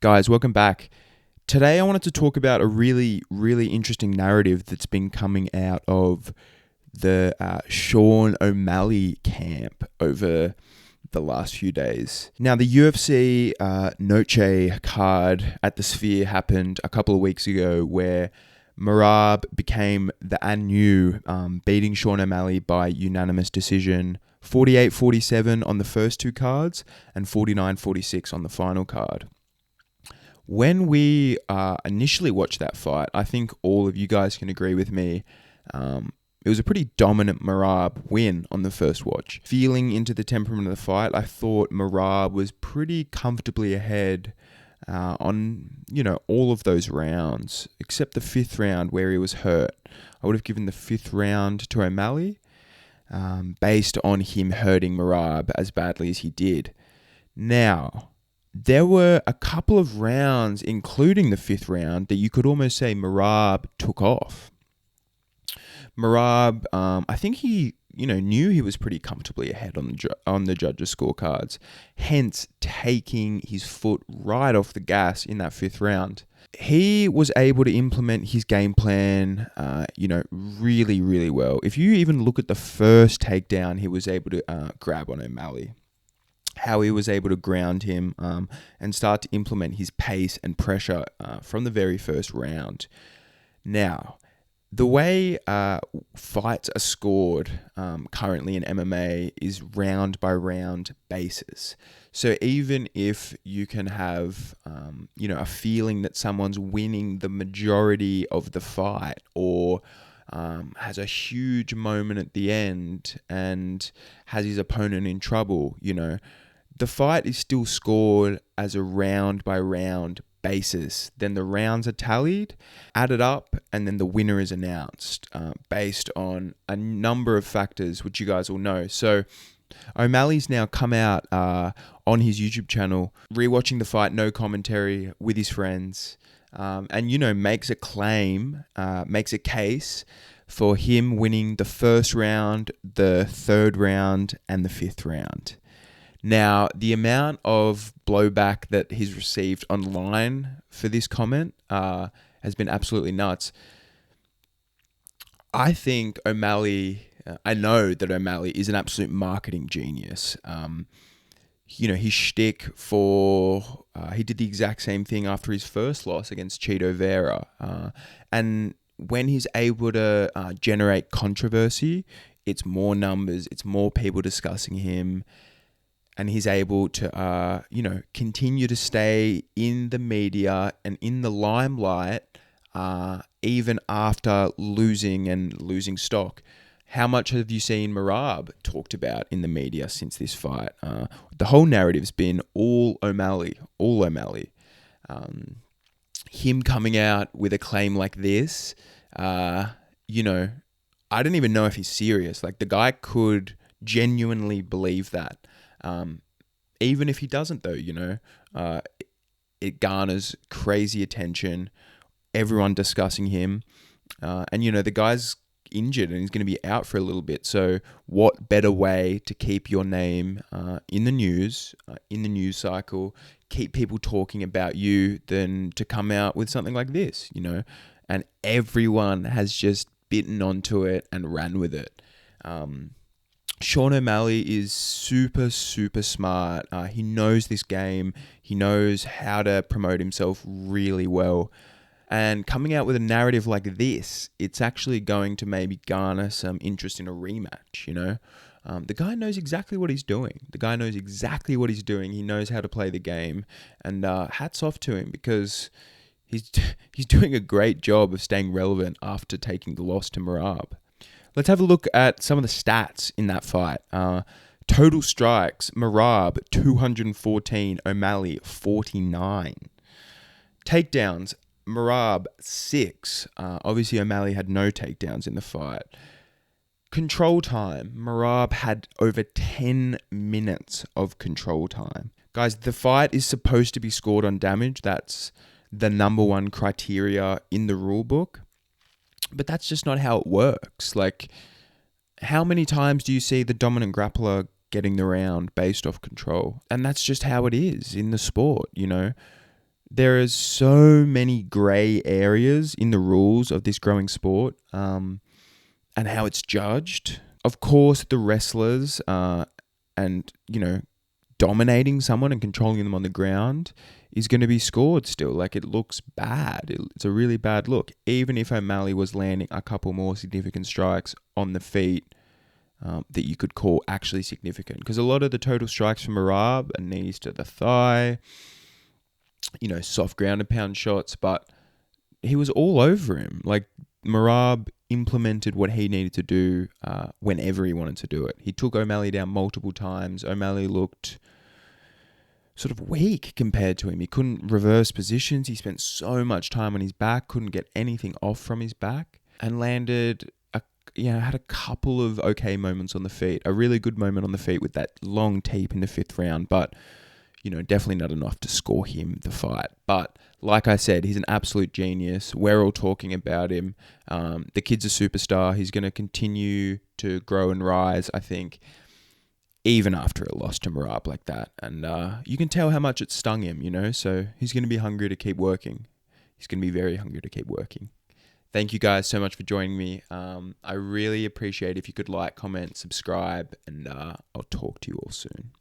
Guys, welcome back. Today I wanted to talk about a really, really interesting narrative that's been coming out of the Sean O'Malley camp over the last few days. Now, the UFC Noche card at the Sphere happened a couple of weeks ago where Merab became the Anu, beating Sean O'Malley by unanimous decision, 48-47 on the first two cards and 49-46 on the final card. When we initially watched that fight, I think all of you guys can agree with me. It was a pretty dominant Merab win on the first watch. Feeling into the temperament of the fight, I thought Merab was pretty comfortably ahead on, all of those rounds, except the fifth round where he was hurt. I would have given the fifth round to O'Malley based on him hurting Merab as badly as he did. Now, there were a couple of rounds, including the fifth round, that you could almost say Merab took off. Merab, I think he, knew he was pretty comfortably ahead on the judges' scorecards, hence taking his foot right off the gas in that fifth round. He was able to implement his game plan, really, really well. If you even look at the first takedown, he was able to grab on O'Malley. How he was able to ground him and start to implement his pace and pressure from the very first round. Now, the way fights are scored currently in MMA is round by round basis. So even if you can have, a feeling that someone's winning the majority of the fight or has a huge moment at the end and has his opponent in trouble, the fight is still scored as a round by round basis. Then the rounds are tallied, added up, and then the winner is announced based on a number of factors, which you guys all know. So O'Malley's now come out on his YouTube channel, rewatching the fight, no commentary, with his friends, and, makes a claim, makes a case for him winning the first round, the third round, and the fifth round. Now, the amount of blowback that he's received online for this comment has been absolutely nuts. I think I know that O'Malley is an absolute marketing genius. His shtick he did the exact same thing after his first loss against Chito Vera. And when he's able to generate controversy, it's more numbers, it's more people discussing him. And he's able to, continue to stay in the media and in the limelight, even after losing stock. How much have you seen Merab talked about in the media since this fight? The whole narrative's been all O'Malley. Him coming out with a claim like this, I don't even know if he's serious. Like, the guy could genuinely believe that. Even if he doesn't, though, it garners crazy attention, everyone discussing him, and the guy's injured and he's going to be out for a little bit. So what better way to keep your name in the news cycle, keep people talking about you, than to come out with something like this, and everyone has just bitten onto it and ran with it. Sean O'Malley is super, super smart. He knows this game. He knows how to promote himself really well. And coming out with a narrative like this, it's actually going to maybe garner some interest in a rematch, The guy knows exactly what he's doing. He knows how to play the game. And hats off to him, because he's doing a great job of staying relevant after taking the loss to Merab. Let's have a look at some of the stats in that fight. Total strikes, Merab 214, O'Malley 49. Takedowns, Merab 6. Obviously, O'Malley had no takedowns in the fight. Control time, Merab had over 10 minutes of control time. Guys, the fight is supposed to be scored on damage. That's the number one criteria in the rule book. But that's just not how it works. Like, how many times do you see the dominant grappler getting the round based off control? And that's just how it is in the sport, There are so many grey areas in the rules of this growing sport, and how it's judged. Of course, the wrestlers and, dominating someone and controlling them on the ground is going to be scored still. Like, it looks bad. It's a really bad look. Even if O'Malley was landing a couple more significant strikes on the feet that you could call actually significant. Because a lot of the total strikes from Merab are knees to the thigh, soft ground and pound shots, but he was all over him. Like, Merab implemented what he needed to do whenever he wanted to do it. He took O'Malley down multiple times. O'Malley looked sort of weak compared to him. He couldn't reverse positions. He spent so much time on his back, couldn't get anything off from his back, and had a couple of okay moments on the feet. A really good moment on the feet with that long teep in the 5th round, but definitely not enough to score him the fight. But like I said, he's an absolute genius. We're all talking about him. The kid's a superstar. He's going to continue to grow and rise, I think, even after a loss to Merab like that. And you can tell how much it stung him, so he's going to be hungry to keep working. He's going to be very hungry to keep working. Thank you guys so much for joining me. I really appreciate if you could like, comment, subscribe, and I'll talk to you all soon.